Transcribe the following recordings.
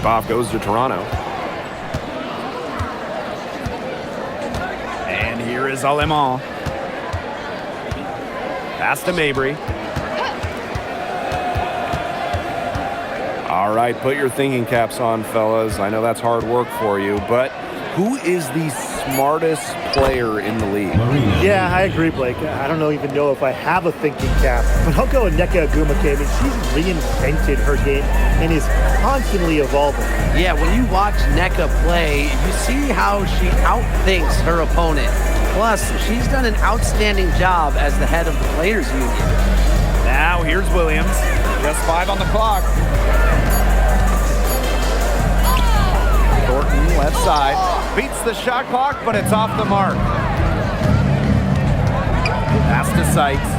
Tip-off goes to Toronto. And here is Alemán. Pass to Mabry. All right, put your thinking caps on, fellas. I know that's hard work for you, but who is the smartest player in the league? Yeah, I agree, Blake. I don't even know if I have a thinking cap, but I'll go with Nneka Ogwumike. She's reinvented her game and is constantly evolving. Yeah, when you watch Nneka play, you see how she outthinks her opponent. Plus, she's done an outstanding job as the head of the Players Union. Now, here's Williams. Just 5 on the clock. Thornton, left side. Beats the shot clock, but it's off the mark. Pass to Sykes.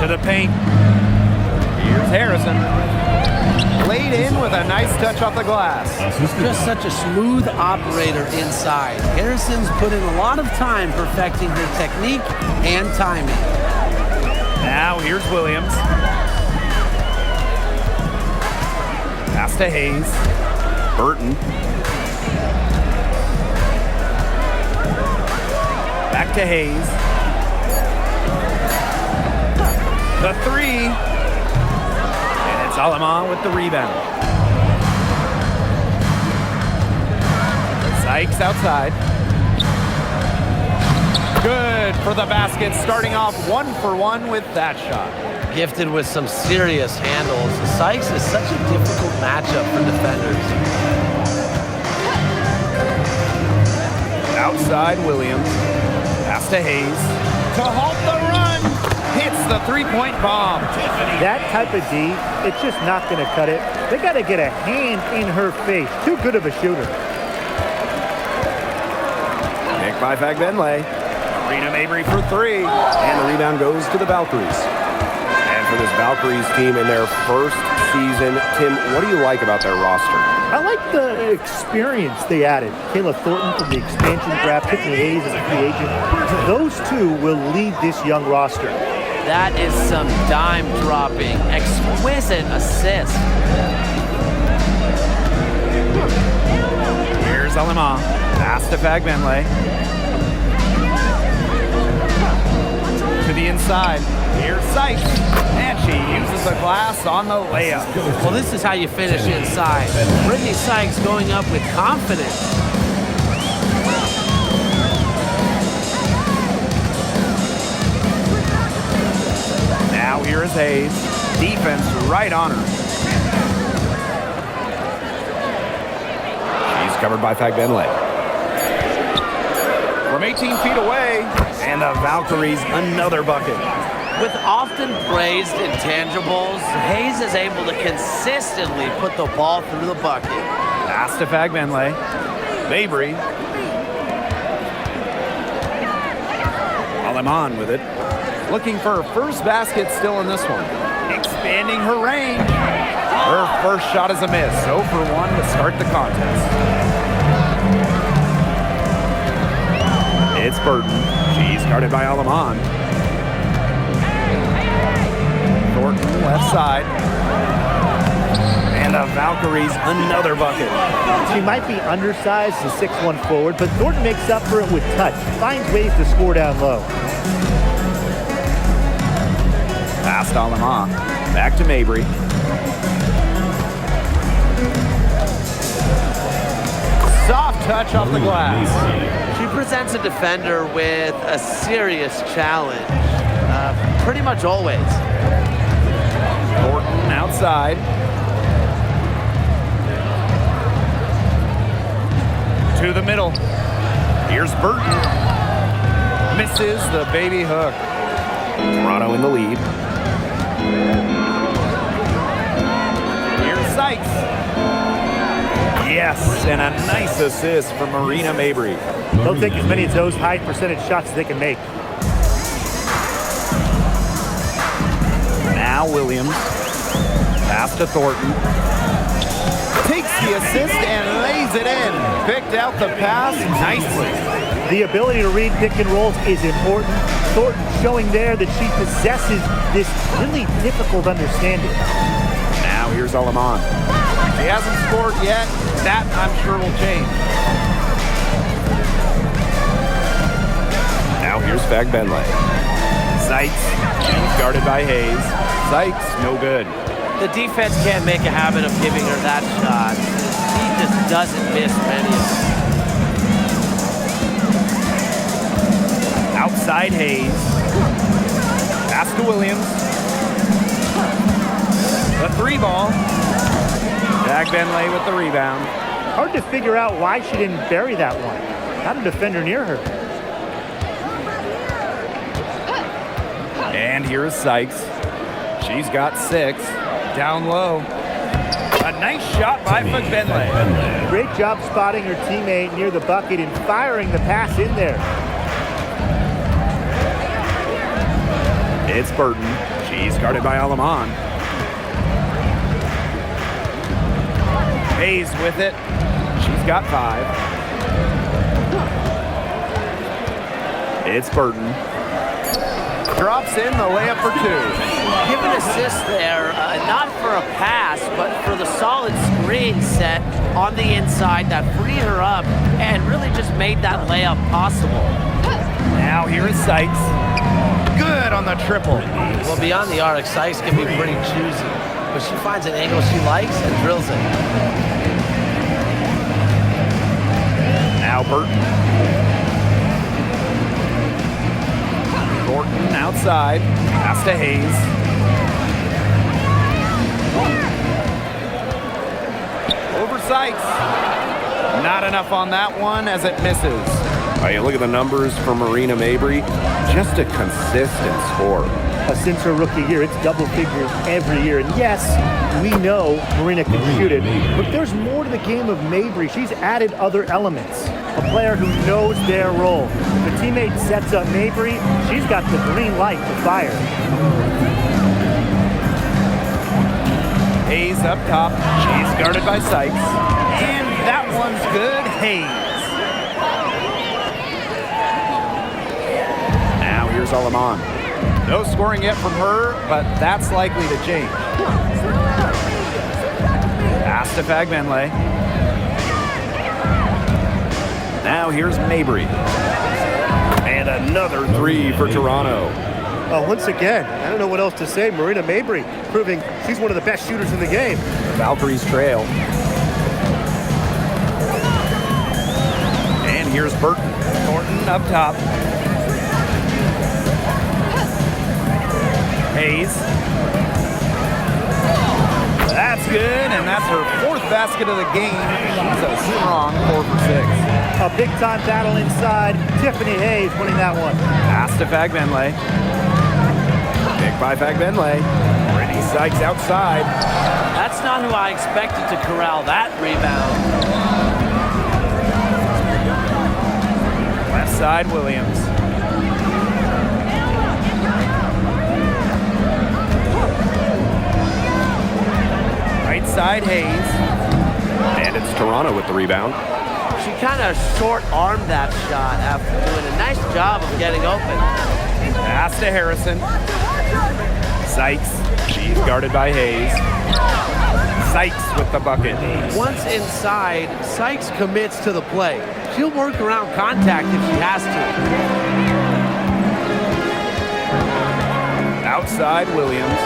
To the paint. Here's Harrison. Laid in with a nice touch off the glass. Just such a smooth operator inside. Harrison's put in a lot of time perfecting her technique and timing. Now here's Williams. Pass to Hayes. Burton. Back to Hayes. The 3. And it's Alemán with the rebound. Sykes outside. Good for the basket, starting off 1 for 1 with that shot. Gifted with some serious handles. Sykes is such a difficult matchup for defenders. Outside Williams. Pass to Hayes. To halt the run. Hits the three-point bomb. That type of D, it's just not going to cut it. They got to get a hand in her face. Too good of a shooter. Picked by Fagbenle. Rena Mabry for 3. And the rebound goes to the Valkyries. And for this Valkyries team in their first season, Tim, what do you like about their roster? I like the experience they added. Kayla Thornton from the expansion draft, Tiffany Hayes as a free agent. Those two will lead this young roster. That is some dime-dropping, exquisite assist. Here's Alemán. Pass to Fagbenle. To the inside. Here's Sykes. And she uses the glass on the layup. Well, this is how you finish inside. Brittany Sykes going up with confidence. Now here is Hayes. Defense right on her. She's covered by Fagbenle. From 18 feet away, and the Valkyries another bucket. With often praised intangibles, Hayes is able to consistently put the ball through the bucket. Pass to Fagbenle. Mabry. Alemán with it. Looking for her first basket still in this one. Expanding her range. Her first shot is a miss. 0 for 1 to start the contest. It's Burton. She's guarded by Alemán. Thornton left side. And the Valkyries another bucket. She might be undersized as a 6'1" forward, but Thornton makes up for it with touch. Finds ways to score down low. Pass to Alemán. Back to Mabry. Soft touch off the glass. She presents a defender with a serious challenge, pretty much always. Thornton outside. To the middle. Here's Burton. Misses the baby hook. Toronto in the lead. Here's Sykes. Yes, and a nice assist from Marina Mabry. They'll take as many of those high percentage shots as they can make. Now Williams. Pass to Thornton. Takes the assist and lays it in. Picked out the pass nicely. The ability to read pick and rolls is important. Thornton showing there that she possesses this really difficult understanding. Now here's Alaman. She hasn't scored yet. That, I'm sure, will change. Now here's Fagbenle. Sykes, she's guarded by Hayes. Sykes, no good. The defense can't make a habit of giving her that shot. She just doesn't miss many of them. Outside Hayes. Pass to Williams. The 3 ball. Fagbenle with the rebound. Hard to figure out why she didn't bury that one. Not a defender near her. And here's Sykes. She's got 6. Down low. A nice shot by Fagbenle. Great job spotting her teammate near the bucket and firing the pass in there. It's Burton. She's guarded by Alaman. Hayes with it. She's got 5. It's Burton. Drops in the layup for 2. Give an assist there, not for a pass, but for the solid screen set on the inside that freed her up and really just made that layup possible. Now here is Sykes. Good on the triple. Well, beyond the arc, Sykes can be pretty choosy, but she finds an angle she likes and drills it. Now Burton. Thornton outside. Pass to Hayes. Over Sykes. Not enough on that one as it misses. Oh, you look at the numbers for Marina Mabry. Just a consistent score. Since her rookie year, it's double figures every year. And yes, we know Marina can shoot it, but there's more to the game of Mabry. She's added other elements. A player who knows their role. If a teammate sets up Mabry, she's got the green light to fire. Hayes up top. She's guarded by Sykes. And that one's good. Hayes. Now here's Alaman. No scoring yet from her, but that's likely to change. Pass to Fagbenle. Now here's Mabry. And another 3 for Toronto. Once again, I don't know what else to say. Marina Mabry proving she's one of the best shooters in the game. Valkyries trail. And here's Burton. Thornton up top. Hayes. That's good, and that's her 4th basket of the game. She's a strong 4 for 6. A big-time battle inside. Tiffany Hayes winning that one. Pass to Fagbenle. Pick by Fagbenle. Brittany Sykes outside. That's not who I expected to corral that rebound. Left side, Williams. Right side, Hayes. And it's Toronto with the rebound. She kind of short-armed that shot after doing a nice job of getting open. Pass to Harrison. Sykes. She's guarded by Hayes. Sykes with the bucket. Once inside, Sykes commits to the play. She'll work around contact if she has to. Outside, Williams.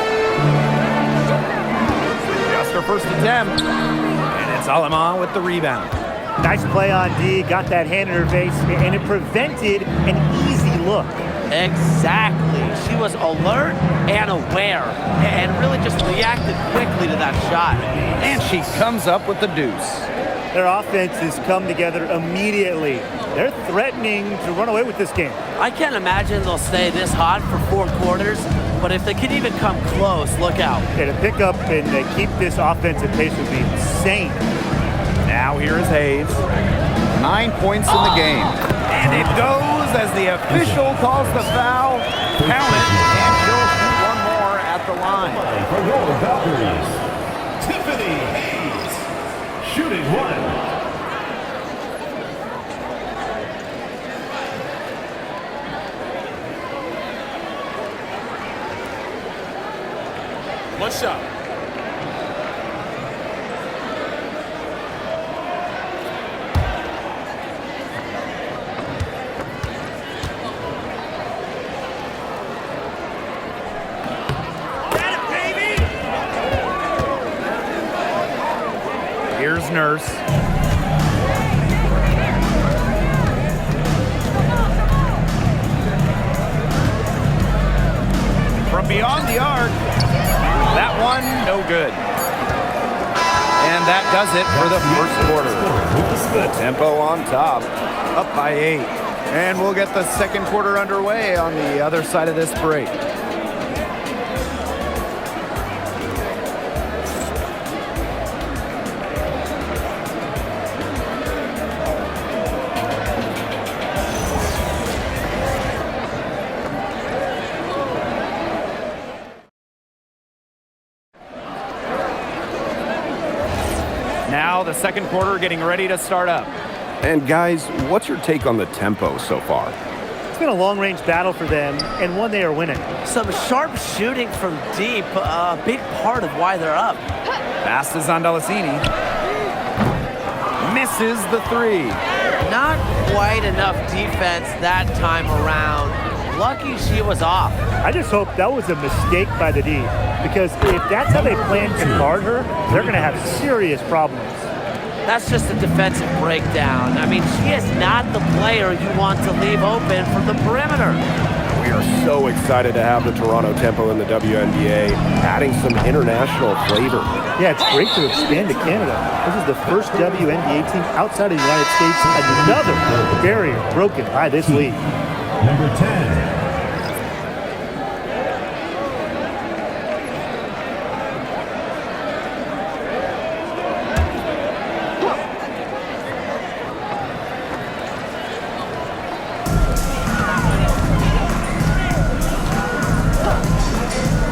Just her first attempt. And it's Alaman with the rebound. Nice play on D, got that hand in her face, and it prevented an easy look. Exactly. She was alert and aware and really just reacted quickly to that shot. And she comes up with the deuce. Their offenses come together immediately. They're threatening to run away with this game. I can't imagine they'll stay this hot for 4 quarters, but if they can even come close, look out. Yeah, to pick up and keep this offensive pace would be insane. Now here is Hayes. 9 points in the game. And it goes as the official calls the foul. Count it, and she'll shoot one more at the line. For Golden Valkyries, Tiffany Hayes, shooting 1. shot. Here's Nurse. From beyond the arc. That one, no good. And that does it for the first quarter. The tempo on top, up by 8. And we'll get the second quarter underway on the other side of this break. Now the second quarter getting ready to start up. And guys, what's your take on the tempo so far? It's been a long-range battle for them, and one they are winning. Some sharp shooting from deep, a big part of why they're up. Pass to Zondalesini. Misses the 3. Not quite enough defense that time around. Lucky she was off. I just hope that was a mistake by the D, because if that's how they plan to guard her, they're going to have serious problems. That's just a defensive breakdown. I mean, she is not the player you want to leave open from the perimeter. We are so excited to have the Toronto tempo in the WNBA, adding some international flavor. Yeah, it's great to expand to Canada. This is the first WNBA team outside of the United States. Another barrier broken by this league. Number 10.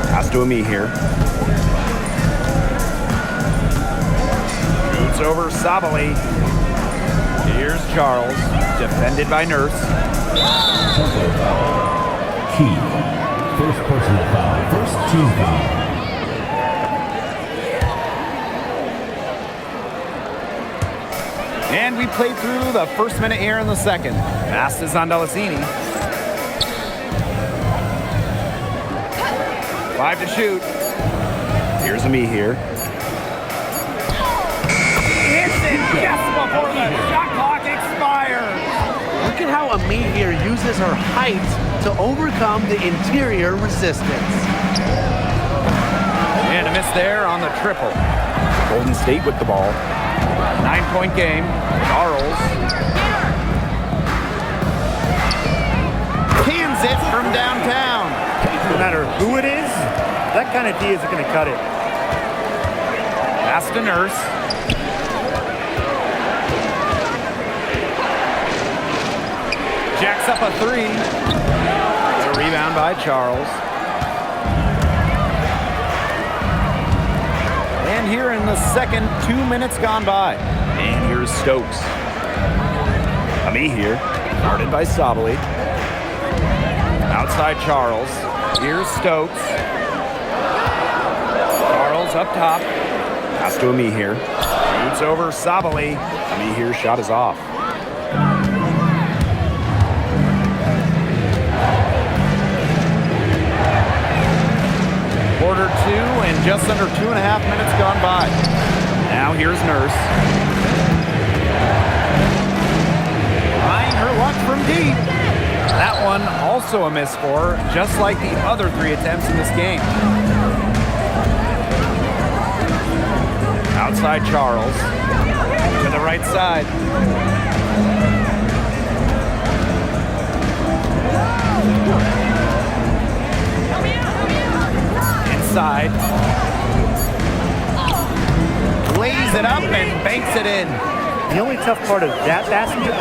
Pass to me here. Shoots over Sabali. Here's Charles, defended by Nurse. Key. First personal foul. First team foul. And we played through the first minute here in the second. Pass to Zondalesini. 5 to shoot. Here's a me here. Hits it just before the shot clock expires. Look at how Ami here uses her height to overcome the interior resistance. And a miss there on the triple. Golden State with the ball. 9-point game. Charles. Cans it from downtown. No matter who it is, that kind of D isn't going to cut it. Pass to Nurse. Jacks up a 3. The rebound by Charles. And here in the second, 2 minutes gone by. And here's Stokes. Ami here, guarded by Sabali. Outside Charles. Here's Stokes. Charles up top. Pass to Ami here. Shoots over Sabali. Ami here, shot is off. Quarter 2 and just under 2.5 minutes gone by. Now here's Nurse. Trying her luck from deep. That one also a miss for her, just like the other 3 attempts in this game. Outside Charles. To the right side. Inside. Lays it up and banks it in. The only tough part of that basket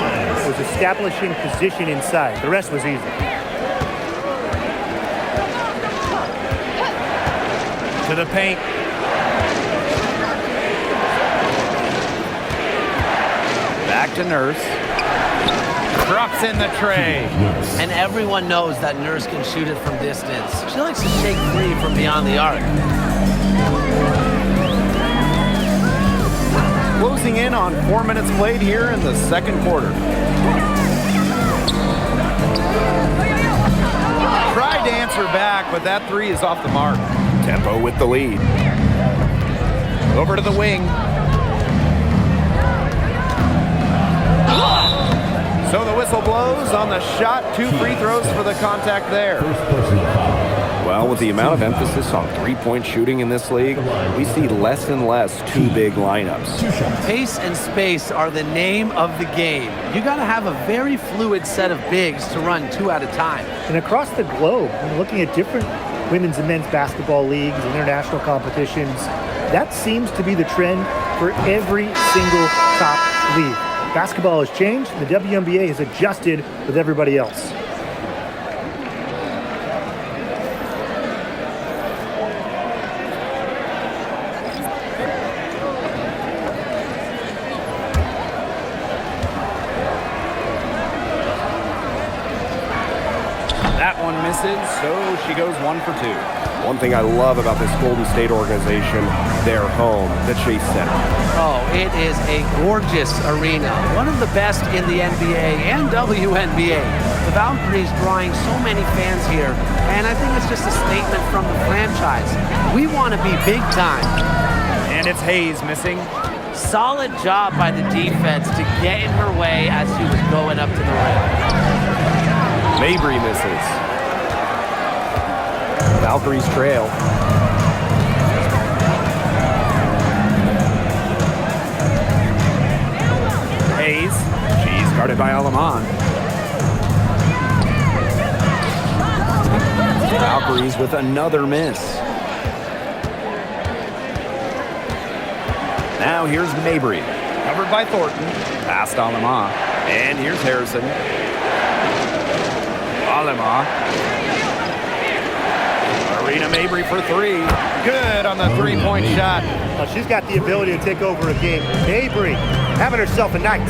was establishing position inside. The rest was easy. To the paint. Back to Nurse. Drops in the tray. And everyone knows that Nurse can shoot it from distance. She likes to take 3 from beyond the arc. closing in on 4 minutes played here in the second quarter. Tried to answer back, but that three is off the mark. Tempo with the lead. Over to the wing. So the whistle blows on the shot. 2 free throws for the contact there. First personal foul. Well, with the amount of emphasis on three-point shooting in this league, we see less and less two big lineups. 2 shots. Pace and space are the name of the game. You got to have a very fluid set of bigs to run 2 at a time. And across the globe, when looking at different women's and men's basketball leagues and international competitions, that seems to be the trend for every single top league. Basketball has changed, and the WNBA has adjusted with everybody else. That one misses, so she goes 1 for 2. One thing I love about this Golden State organization, their home, the Chase Center. Oh, it is a gorgeous arena. One of the best in the NBA and WNBA. The Valkyries drawing so many fans here, and I think it's just a statement from the franchise. We want to be big time. And it's Hayes missing. Solid job by the defense to get in her way as she was going up to the rim. Mabry misses. Valkyries trail. Hayes. She's guarded by Alaman. Valkyries with another miss. Now here's Mabry. Covered by Thornton. Past Alama. And here's Harrison. Alama. Marina Mabry for 3. Good on the 3-point shot. She's got the ability to take over a game. Mabry having herself a night.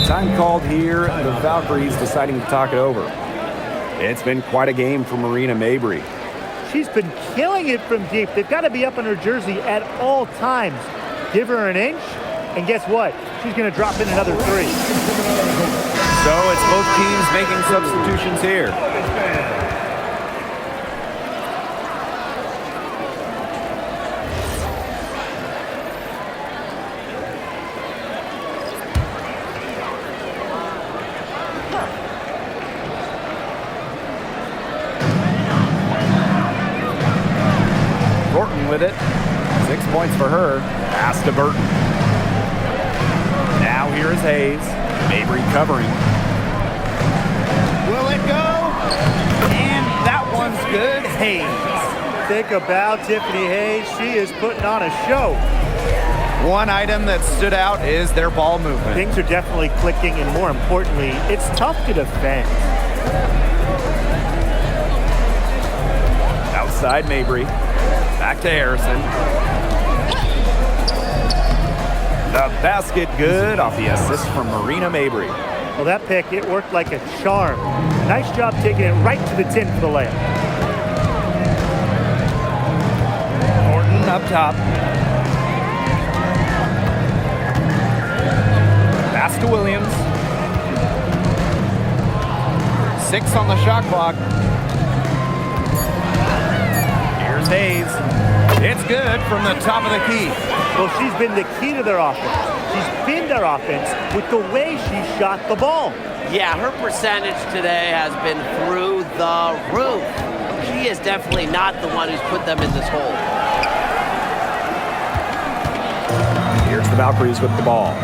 Time called here. The Valkyries deciding to talk it over. It's been quite a game for Marina Mabry. She's been killing it from deep. They've got to be up in her jersey at all times. Give her an inch, and guess what? She's going to drop in another 3. So it's both teams making substitutions here. Thornton with it. 6 points for her. Pass to Burton. Now here's Hayes. Mabry covering. Will it go? And that one's good. Hayes. Think about Tiffany Hayes. She is putting on a show. One item that stood out is their ball movement. Things are definitely clicking, and more importantly, it's tough to defend. Outside Mabry. Back to Harrison. The basket good off the assist from Marina Mabry. Well, that pick, it worked like a charm. Nice job taking it right to the tin for the layup. Thornton up top. Pass to Williams. 6 on the shot clock. Here's Hayes. It's good from the top of the key. Well, she's been the key to their offense. She's been their offense with the way she shot the ball. Yeah, her percentage today has been through the roof. She is definitely not the one who's put them in this hole. Here's the Valkyries with the ball.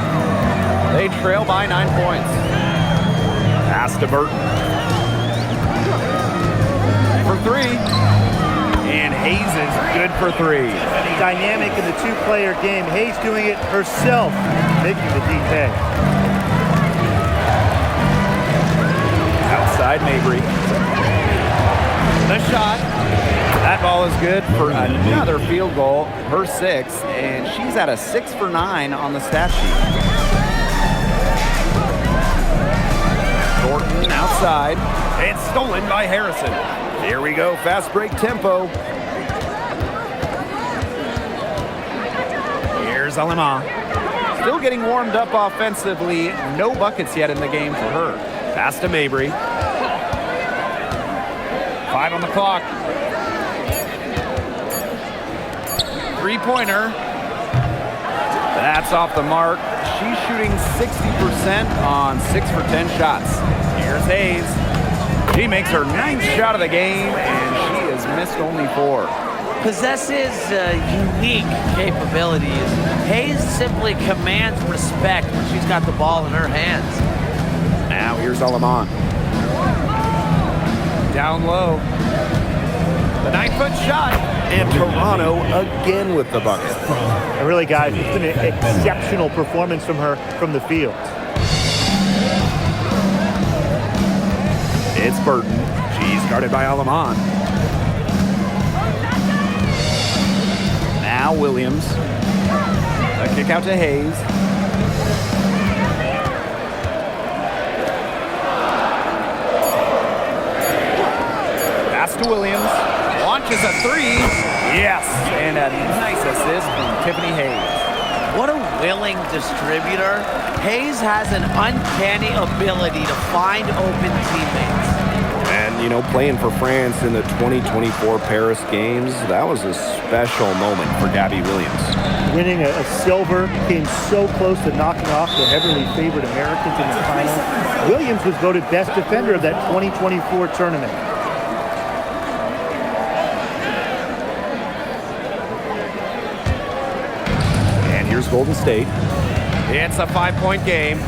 They trail by 9 points. Pass to Burton. For 3. And Hayes is good for 3. Dynamic in the 2-player game. Hayes doing it herself, making the D pay. Outside Mabry. The shot. That ball is good for another field goal, her 6th, and she's at a 6 for 9 on the stat sheet. Thornton outside. And stolen by Harrison. Here we go, fast break tempo. Here's Alama. still getting warmed up offensively. No buckets yet in the game for her. Pass to Mabry. 5 on the clock. Three-pointer. That's off the mark. She's shooting 60% on 6 for 10 shots. Here's Hayes. She makes her 9th shot of the game, and she has missed only 4. Possesses unique capabilities. Hayes simply commands respect when she's got the ball in her hands. Now here's Alaman. Down low. The 9-foot shot. And Toronto again with the bucket. And really, guys, it's been an exceptional performance from her from the field. It's Burton. She's guarded by Alaman. Now Williams. A kick out to Hayes. Pass to Williams. Launches a 3. Yes, and a nice assist from Tiffany Hayes. What a willing distributor. Hayes has an uncanny ability to find open teammates. And, you know, playing for France in the 2024 Paris Games, that was a special moment for Gabby Williams. Winning a silver, came so close to knocking off the heavily favored Americans in the final. Williams was voted best defender of that 2024 tournament. And here's Golden State. It's a 5-point game.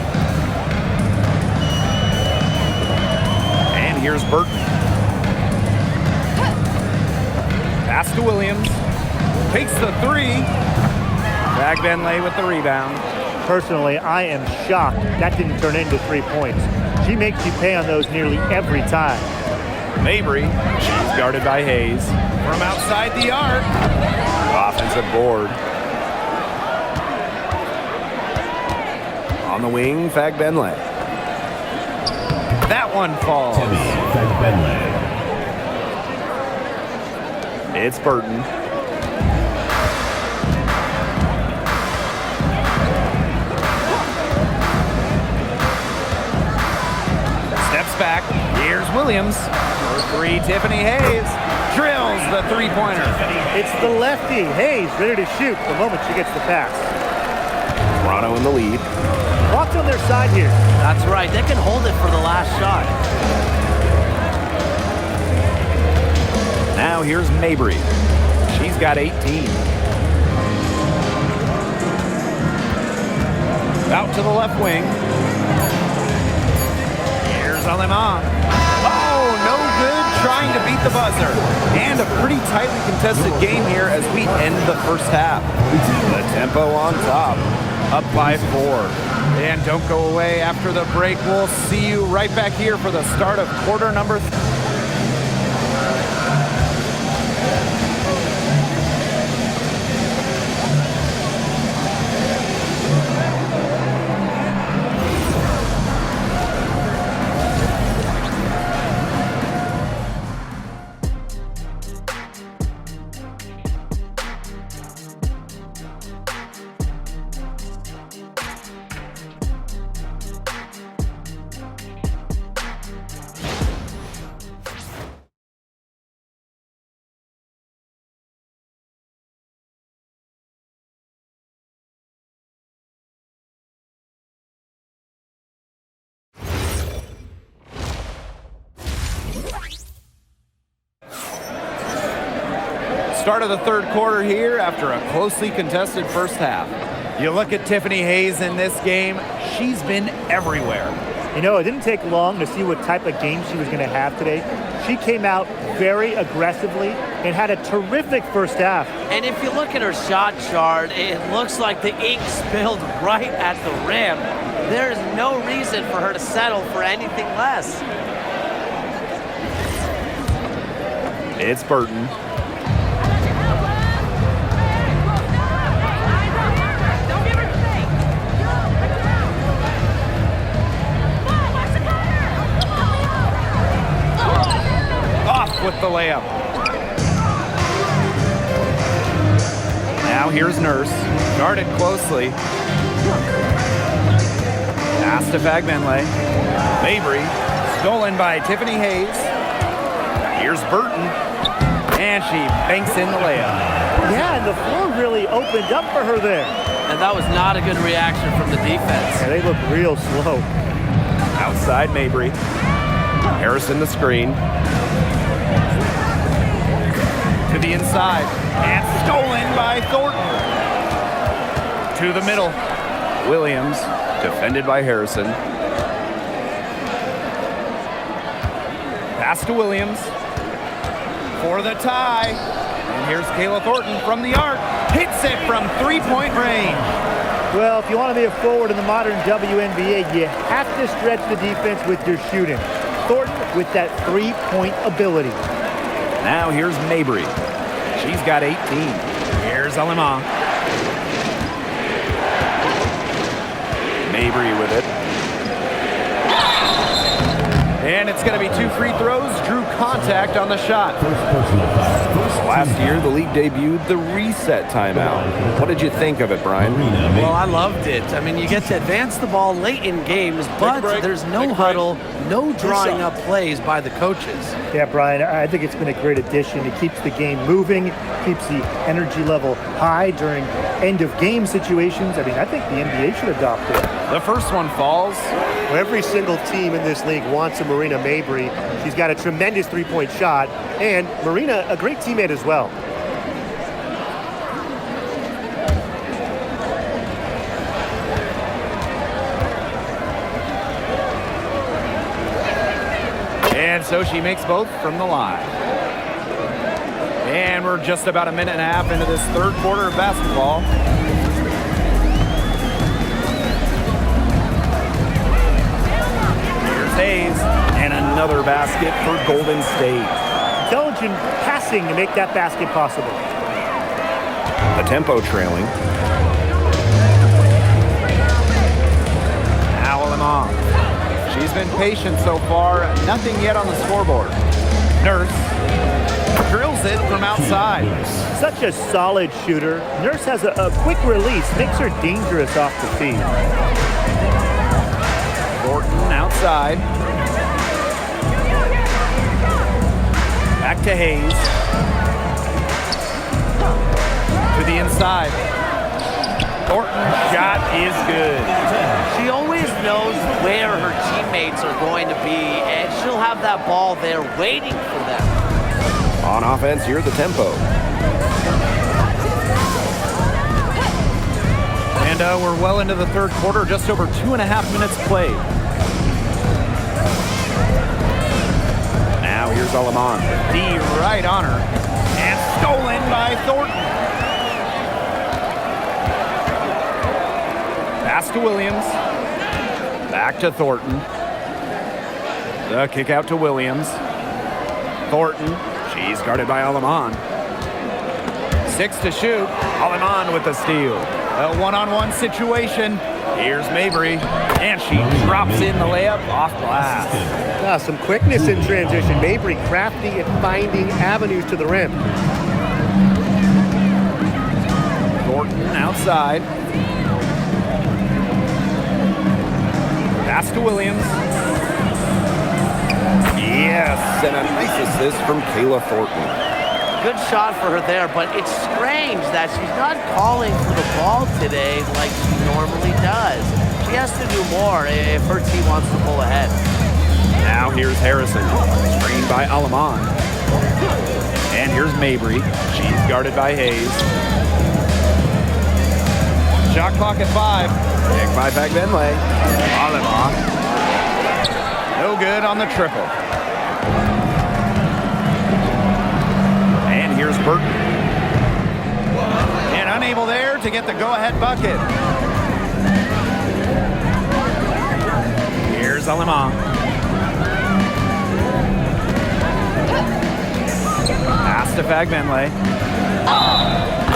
And here's Burton. Pass to Williams. Takes the 3. Bag Benlay with the rebound. Personally, I am shocked that didn't turn into 3 points. She makes you pay on those nearly every time. Mabry, she's guarded by Hayes. From outside the arc. Offensive board. On the wing, Fag Benlay. That one falls. Timmy Fagbenle. It's Burton. Steps back. Here's Williams. For 3, Tiffany Hayes. Drills the 3-pointer. It's the lefty, Hayes, ready to shoot the moment she gets the pass. Toronto in the lead. Hawks on their side here. That's right. They can hold it for the last shot. Now here's Mabry. She's got 18. Out to the left wing. Here's Alaman. Oh, no good trying to beat the buzzer. And a pretty tightly contested game here as we end the first half. The tempo on top. Up by 4. And don't go away after the break. We'll see you right back here for the start of quarter number 3. Start of the third quarter here after a closely contested first half. You look at Tiffany Hayes in this game, she's been everywhere. You know, it didn't take long to see what type of game she was going to have today. She came out very aggressively and had a terrific first half. And if you look at her shot chart, it looks like the ink spilled right at the rim. There is no reason for her to settle for anything less. It's Burton. With the layup. Now here's Nurse, guarded closely. Pass to Fagbenle. Mabry, stolen by Tiffany Hayes. Here's Burton, and she banks in the layup. Yeah, and the floor really opened up for her there. And that was not a good reaction from the defense. Yeah, they look real slow. Outside Mabry. Harrison the screen. To the inside, and stolen by Thornton. To the middle. Williams, defended by Harrison. Pass to Williams for the tie. And here's Kayla Thornton from the arc. Hits it from three-point range. Well, if you want to be a forward in the modern WNBA, you have to stretch the defense with your shooting. Thornton with that three-point ability. Now here's Mabry. She's got 18. Here's Alima. Mabry with it. And it's going to be 2 free throws. Drew contact on the shot. First personal foul. Last year, the league debuted the reset timeout. What did you think of it, Brian? Well, I loved it. I mean, you get to advance the ball late in games, but there's no huddle, no drawing up plays by the coaches. Yeah, Brian, I think it's been a great addition. It keeps the game moving, keeps the energy level high during end-of-game situations. I mean, I think the NBA should adopt it. The first one falls. Well, every single team in this league wants a Marina Mabry. She's got a tremendous three-point shot, and Marina, a great teammate as well. And so she makes both from the line. And we're just about a minute and a half into this third quarter of basketball. Here's Hayes, and another basket for Golden State. Intelligent passing to make that basket possible. The tempo trailing. Now Alima. She's been patient so far. Nothing yet on the scoreboard. Nurse drills it from outside. Such a solid shooter. Nurse has a quick release, makes her dangerous off the feet. Thornton outside. Back to Hayes. To the inside. Thornton's shot is good. She always knows where her teammates are going to be, and she'll have that ball there waiting for them. On offense, here's the tempo. And we're well into the third quarter, just over 2.5 minutes played. Now here's Alaman. D right on her. And stolen by Thornton. Pass to Williams. Back to Thornton. The kick out to Williams. Thornton. She's guarded by Alaman. 6 to shoot. Alaman with the steal. A one-on-one situation. Here's Mabry. And she drops in the layup off glass. Some quickness in transition. Mabry crafty at finding avenues to the rim. Thornton outside. Pass to Williams. Yes, and a nice assist from Kayla Thornton. Good shot for her there, but it's strange that she's not calling for the ball today like she normally does. She has to do more if her team wants to pull ahead. Now here's Harrison, screened by Alaman. And here's Mabry. She's guarded by Hayes. Shot clock at 5. Pick by Fagbenle. Alaman. No good on the triple. And here's Burton. And unable there to get the go-ahead bucket. Here's Alaman. Pass to Fagbenle.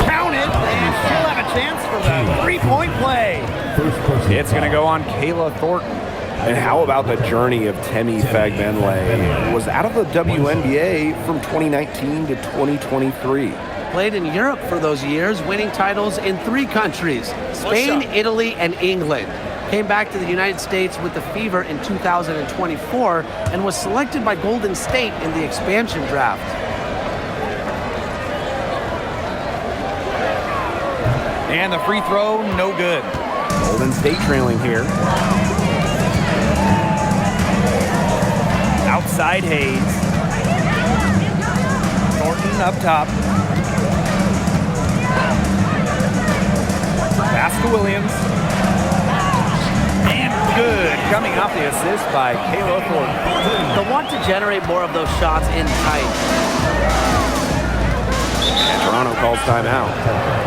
Count it, and she'll have a chance for the three-point play. It's going to go on Kayla Thornton. And how about the journey of Temi Fagbenle? Was out of the WNBA from 2019 to 2023. Played in Europe for those years, winning titles in 3 countries, Spain, Italy, and England. Came back to the United States with the Fever in 2024 and was selected by Golden State in the expansion draft. And the free throw, no good. Golden State trailing here. Outside Hayes. Thornton up top. Pass to Williams. And good. Coming off the assist by Kayla Thornton. They'll want to generate more of those shots in tight. And Toronto calls timeout.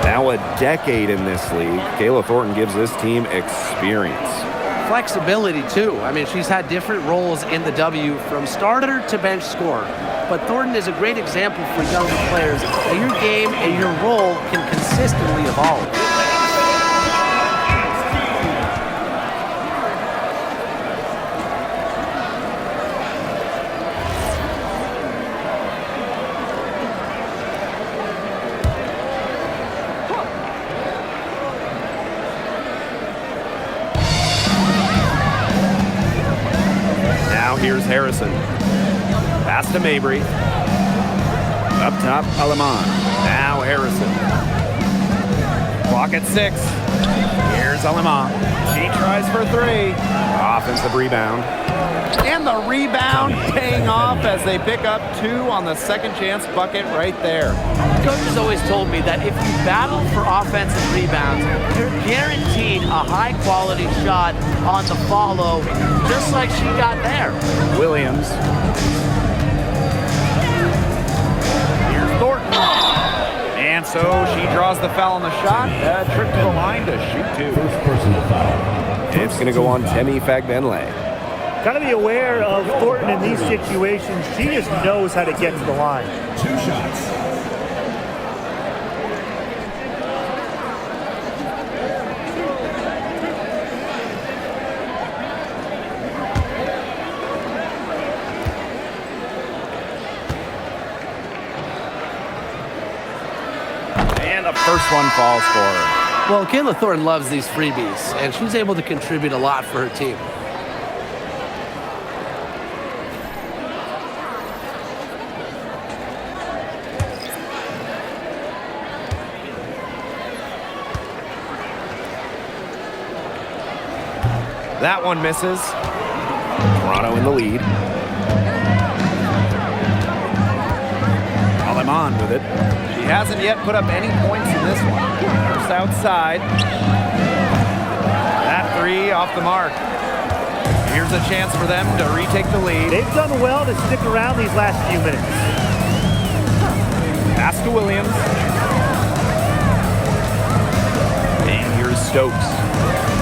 Now a decade in this league. Kayla Thornton gives this team experience. Flexibility, too. I mean, she's had different roles in the W from starter to bench scorer. But Thornton is a great example for younger players that your game and your role can consistently evolve. Here's Harrison. Pass to Mabry. Up top, Aleman. Now Harrison. Clock at 6. Here's Aleman. She tries for 3. Offensive rebound. And the rebound paying off as they pick up 2 on the second chance bucket right there. Coach has always told me that if you battle for offensive rebounds, you're guaranteed a high-quality shot on the follow, just like she got there. Williams. Here's Thornton. And so she draws the foul on the shot. Trip to the line to shoot 2. First personal foul. It's going to go on Temi Fagbenle. Got to be aware of Thornton in these situations. She just knows how to get to the line. 2 shots. And the first one falls for her. Well, Kayla Thornton loves these freebies, and she's able to contribute a lot for her team. That one misses. Toronto in the lead. Aleman with it. She hasn't yet put up any points in this one. First outside. That 3 off the mark. Here's a chance for them to retake the lead. They've done well to stick around these last few minutes. Pass to Williams. And here's Stokes.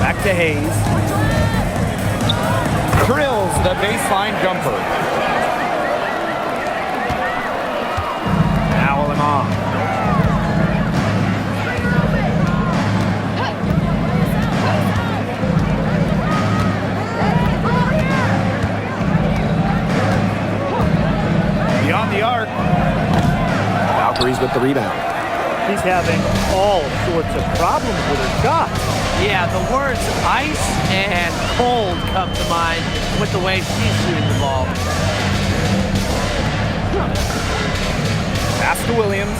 Back to Hayes. Drills the baseline jumper. Now Aleman. Beyond the arc. Valkyries with the rebound. She's having all sorts of problems with her shot. Yeah, the words ice and cold come to mind with the way she's shooting the ball. Pass to Williams.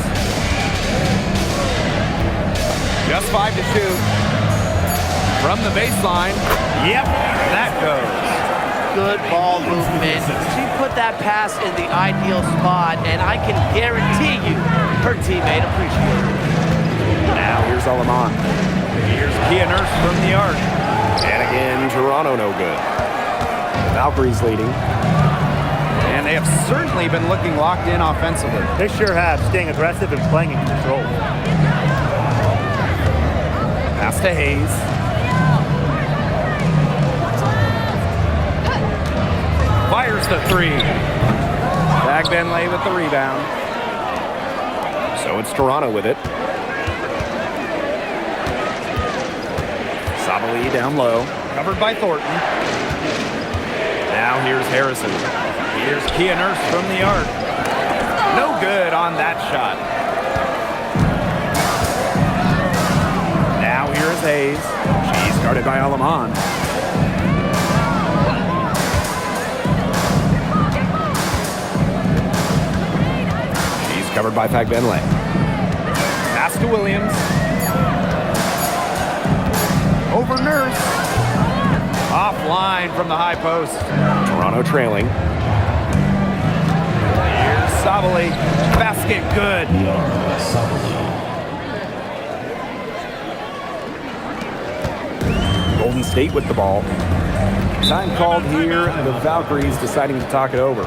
Just 5 to shoot. From the baseline. Yep, that goes. Good ball movement. She put that pass in the ideal spot, and I can guarantee you her teammate appreciated it. Now here's Aleman. Here's Kia Nurse from the arc. And again, Toronto no good. Valkyries leading. And they have certainly been looking locked in offensively. They sure have, staying aggressive and playing in control. Pass to Hayes. Fires the 3. Fagbenle with the rebound. So it's Toronto with it. Sabali down low. Covered by Thornton. Now here's Harrison. Here's Kia Nurse from the arc. No good on that shot. Now here's Hayes. She's guarded by Alaman. She's covered by Fagbenle. Pass to Williams. Over Nurse. Offline from the high post. Toronto trailing. Here's Savali. Basket good. Yara Savali. Golden State with the ball. Time called here. The Valkyries deciding to talk it over.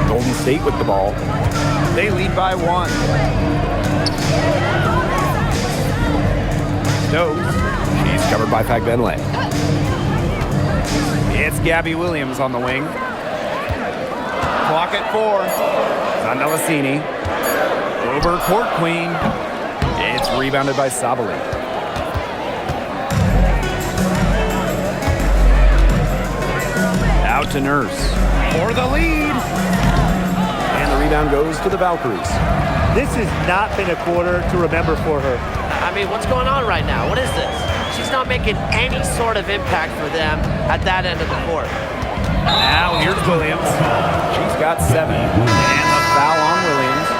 Golden State with the ball. They lead by 1. Stokes. She's covered by Fagbenle. It's Gabby Williams on the wing. Clock at 4. Zandalasini. Over court queen. It's rebounded by Savali. Out to Nurse. For the lead. And the rebound goes to the Valkyries. This has not been a quarter to remember for her. I mean, what's going on right now? What is this? She's not making any sort of impact for them at that end of the court. Now here's Williams. She's got 7. And the foul on Williams.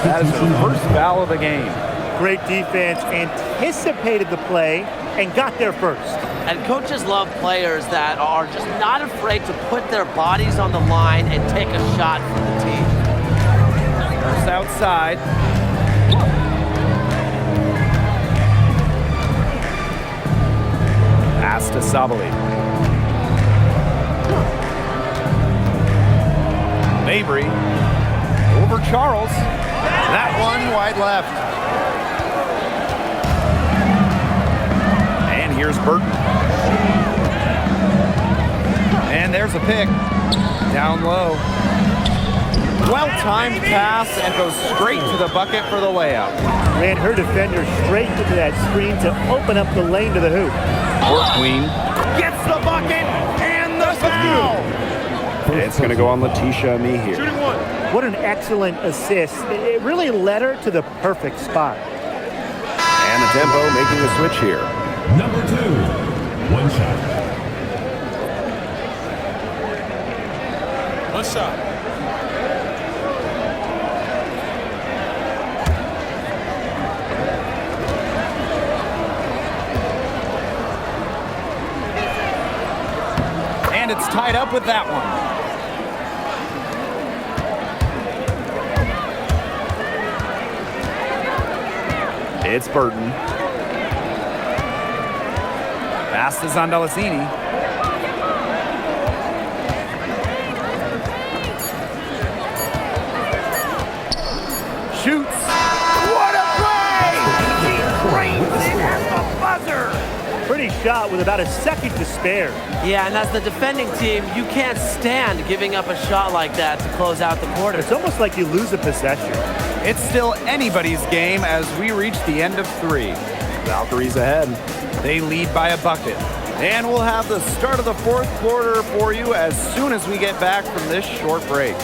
That is her first foul of the game. Great defense, anticipated the play, and got there first. And coaches love players that are just not afraid to put their bodies on the line and take a shot for the team. Nurse outside. Pass to Savali. Mabry over Charles. That one wide left. And here's Burton. And there's a pick. Down low. Well-timed pass and goes straight to the bucket for the layup. Ran her defender straight into that screen to open up the lane to the hoop. Court queen gets the bucket and the foul. It's going to go on Letitia Me here. What an excellent assist. It really led her to the perfect spot. And the tempo making the switch here. Number 2. One shot. One shot. And it's tied up with that one. It's Burton. Pass to Zandalasini. Shoots. What a play! He drains it at the buzzer. Pretty shot with about a second to spare. Yeah, and as the defending team, you can't stand giving up a shot like that to close out the quarter. It's almost like you lose a possession. It's still anybody's game as we reach the end of 3. Valkyries ahead. They lead by a bucket. And we'll have the start of the 4th quarter for you as soon as we get back from this short break.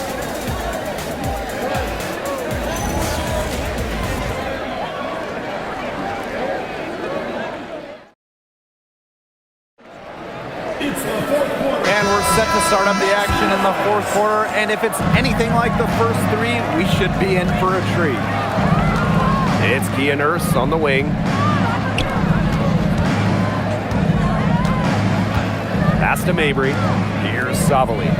And we're set to start up the action in the 4th quarter. And if it's anything like the first 3, we should be in for a treat. It's Kia Nurse on the wing. Pass to Mabry. Here's Savali.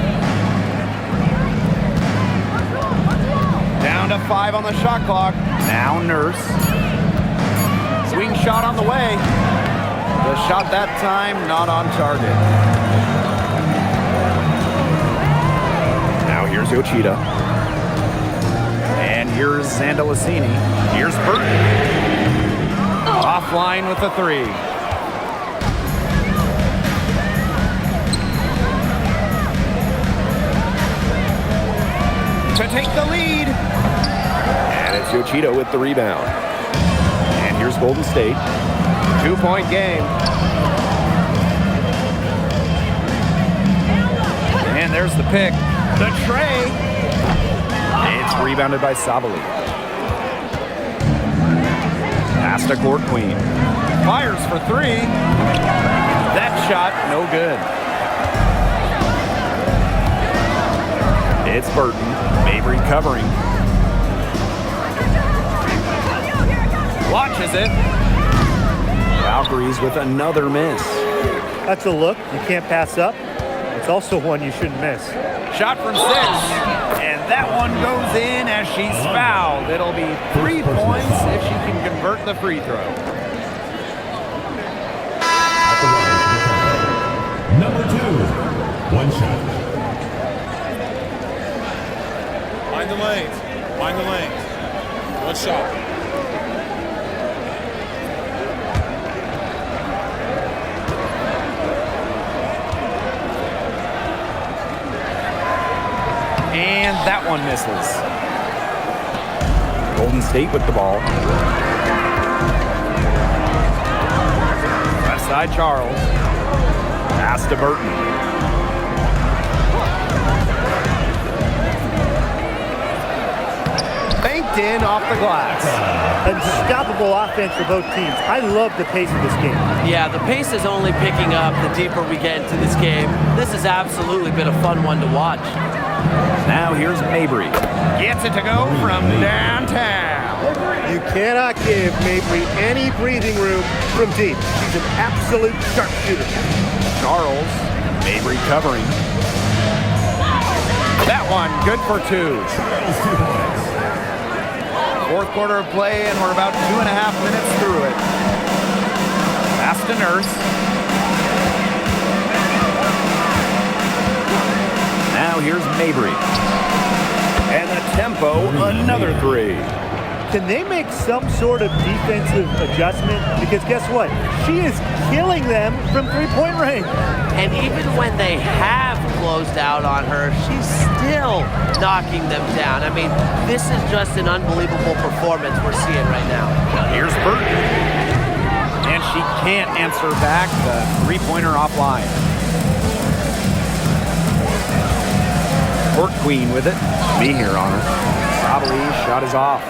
Down to 5 on the shot clock. Now Nurse. Swing shot on the way. The shot that time, not on target. Now here's Yoshida. And here's Zandalicini. Here's Burton. Offline with the three. To take the lead. And it's Yoshida with the rebound. And here's Golden State. 2-point game. And there's the pick. The tray. It's rebounded by Sabali. Pass to Court Queen. Fires for three. That shot, no good. It's Burton. Mabry covering. Watches it. Valkyries with another miss. That's a look you can't pass up. It's also one you shouldn't miss. Shot from 6. And that one goes in as she's fouled. It'll be 3 points if she can convert the free throw. Number 2, 1 shot. Mind the lanes. Mind the lanes. 1 shot. And that one misses. Golden State with the ball. Left side, Charles. Pass to Burton. Banked in off the glass. Unstoppable offense for both teams. I love the pace of this game. Yeah, the pace is only picking up the deeper we get into this game. This has absolutely been a fun one to watch. Now here's Mabry. Gets it to go from downtown. You cannot give Mabry any breathing room from deep. She's an absolute sharpshooter. Charles. Mabry covering. That one, good for 2. Fourth quarter of play, and we're about 2.5 minutes through it. Pass to Nurse. Now here's Mabry. And the tempo, another 3. Can they make some sort of defensive adjustment? Because guess what? She is killing them from three-point range. And even when they have closed out on her, she's still knocking them down. I mean, this is just an unbelievable performance we're seeing right now. Here's Burton. And she can't answer back. The three-pointer offline. Court Queen with it. Me here on her. Sabali shot is off.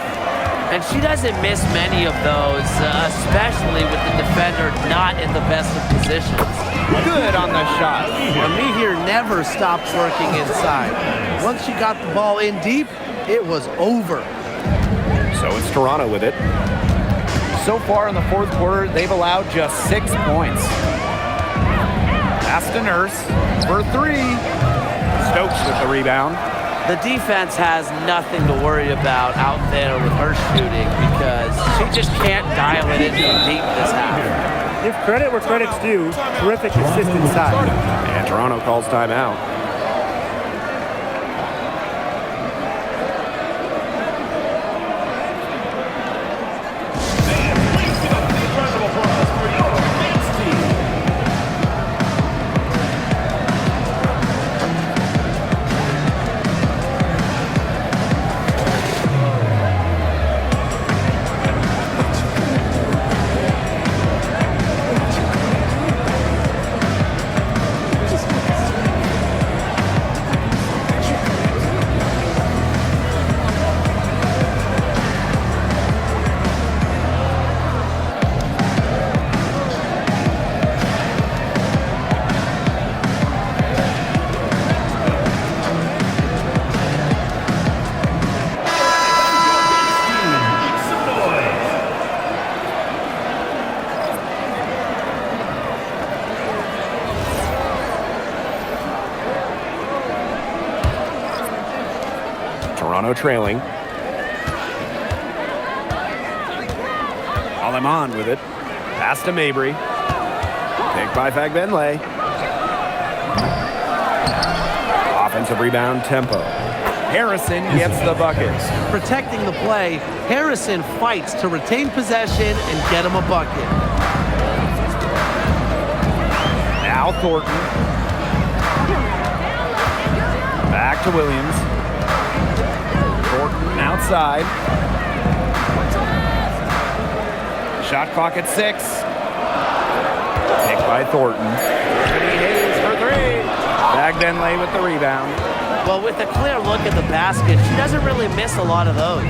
And she doesn't miss many of those, especially with the defender not in the best of positions. Good on the shot. Amir never stopped working inside. Once she got the ball in deep, it was over. So it's Toronto with it. So far in the fourth quarter, they've allowed just 6 points. Pass to Nurse for 3. Stokes with the rebound. The defense has nothing to worry about out there with her shooting because she just can't dial it in from deep this half. Give credit where credit's due. Terrific assist inside. And Toronto calls timeout. Toronto trailing. Aleman with it. Pass to Mabry. Picked by Fagbenle. Offensive rebound, Tempo. Harrison gets the bucket. Protecting the play, Harrison fights to retain possession and get him a bucket. Now Thornton. Back to Williams. Thornton outside. Shot clock at 6. Picked by Thornton. Hayes for 3. Fagbenle with the rebound. Well, with a clear look at the basket, she doesn't really miss a lot of those.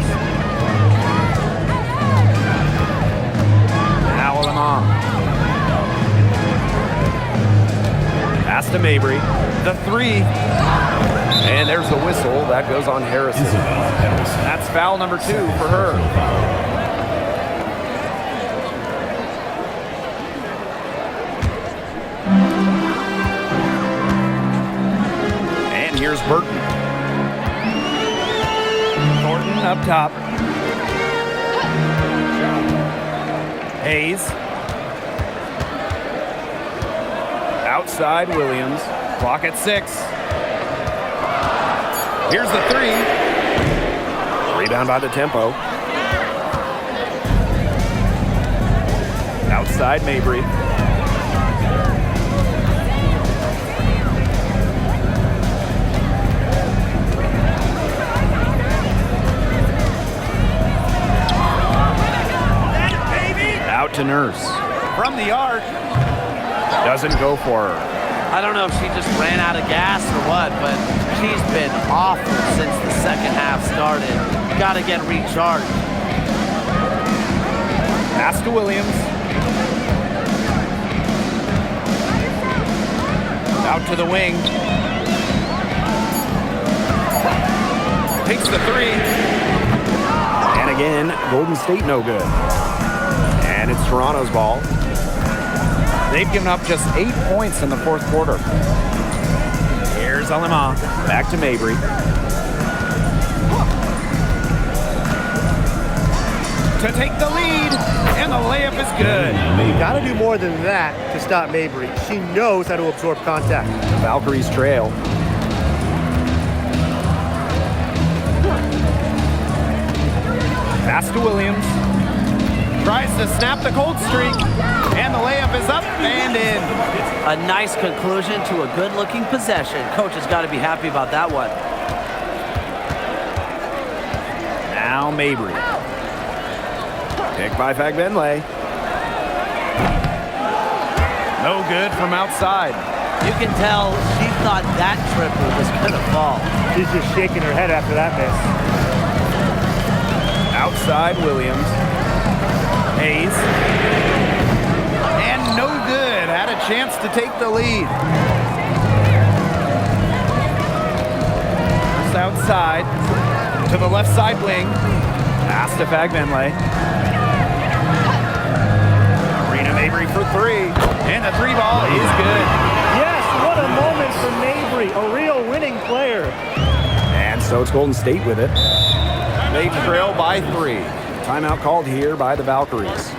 Now Lamont. Pass to Mabry. The 3. And there's the whistle. That goes on Harrison. Isabel Harrison. That's foul number 2 for her. And here's Burton. Thornton up top. Hayes. Outside Williams. Clock at 6. Here's the 3. Rebound by the Tempo. Outside Mabry. Out to Nurse. From the arc. Doesn't go for her. I don't know if she just ran out of gas or what, but she's been awful since the second half started. Got to get recharged. Pass to Williams. Out to the wing. Takes the 3. And again, Golden State no good. And it's Toronto's ball. They've given up just 8 points in the fourth quarter. Here's Alima. Back to Mabry. To take the lead, and the layup is good. Got to do more than that to stop Mabry. She knows how to absorb contact. The Valkyries trail. Pass to Williams. Tries to snap the cold streak, and the layup is up and in. A nice conclusion to a good-looking possession. Coach has got to be happy about that one. Now Mabry. Picked by Fagbenle. No good from outside. You can tell she thought that triple was going to fall. She's just shaking her head after that miss. Outside Williams. Hayes. And no good. Had a chance to take the lead. Just outside to the left side wing. Pass to Fagbenle. Marina Mabry for 3. And the 3 ball is good. Yes, what a moment for Mabry, a real winning player. And so it's Golden State with it. They trail by 3. Timeout called here by the Valkyries.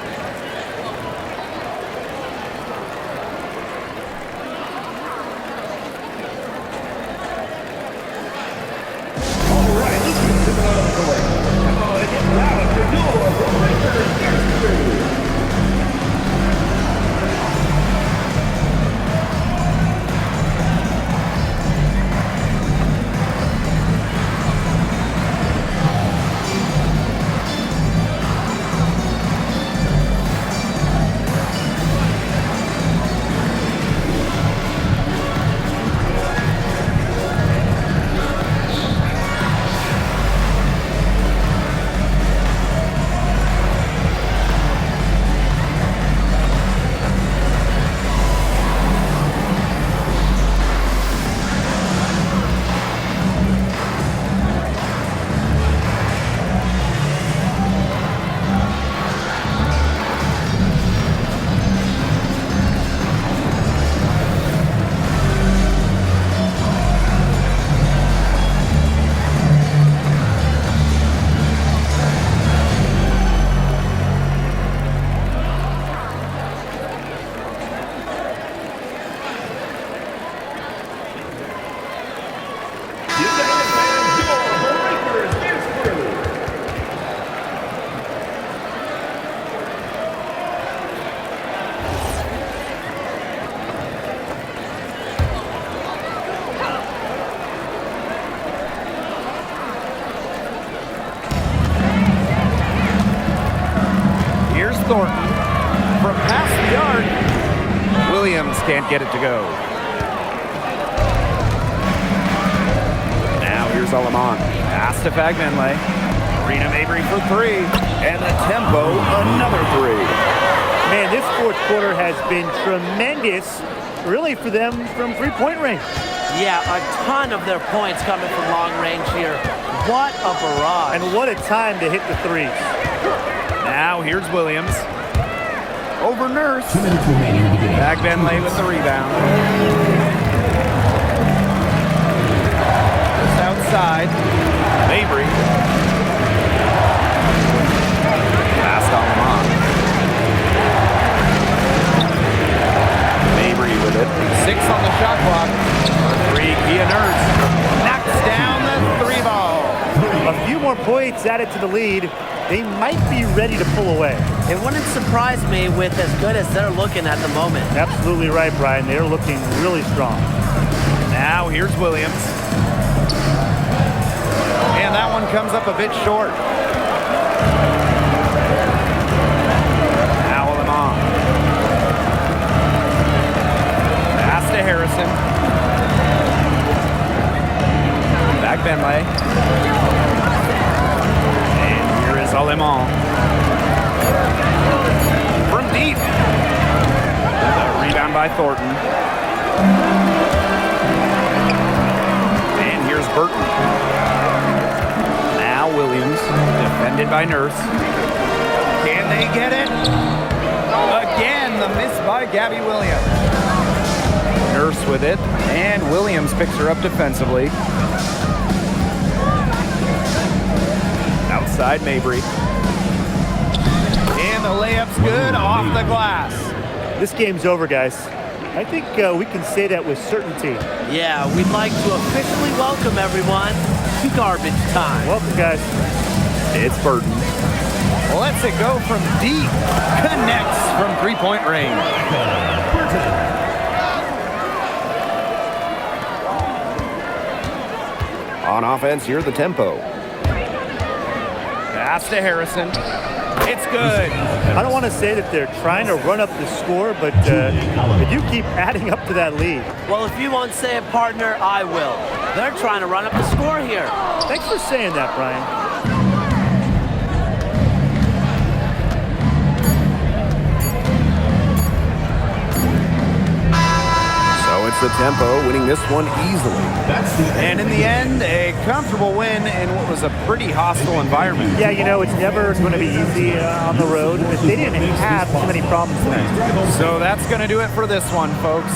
Thornton. From past the arc, Williams can't get it to go. Now here's Alamon. Pass to Fagbenle. Marina Mabry for three. And the tempo, another three. Man, this fourth quarter has been tremendous, really, for them from three-point range. Yeah, a ton of their points coming from long range here. What a barrage. And what a time to hit the threes. Now here's Williams. Over Nurse. 2 minutes remaining in the game. Fagbenle with the rebound. Just outside. Mabry. Pass on Lamont. Mabry with it. 6 on the shot clock. Three, Kia Nurse. Knocks down the three ball. A few more points added to the lead. They might be ready to pull away. It wouldn't surprise me with as good as they're looking at the moment. Absolutely right, Brian. They're looking really strong. Now here's Williams. And that one comes up a bit short. Now Lamont. Pass to Harrison. Fagbenle. And here is Alemán. From deep. The rebound by Thornton. And here's Burton. Now Williams, defended by Nurse. Can they get it? Again, the miss by Gabby Williams. Nurse with it, and Williams picks her up defensively. Outside Mabry. And the layup's good off the glass. This game's over, guys. I think we can say that with certainty. Yeah, we'd like to officially welcome everyone to garbage time. Welcome, guys. It's Burton. Lets it go from deep. Connects from three-point range. On offense, here's the tempo. Pass to Harrison. It's good. I don't want to say that they're trying to run up the score, but they do keep adding up to that lead. Well, if you won't say it, partner, I will. They're trying to run up the score here. Thanks for saying that, Brian. It's the tempo, winning this one easily. And in the end, a comfortable win in what was a pretty hostile environment. Yeah, you know, it's never going to be easy on the road, but they didn't have too many problems tonight. So that's going to do it for this one, folks.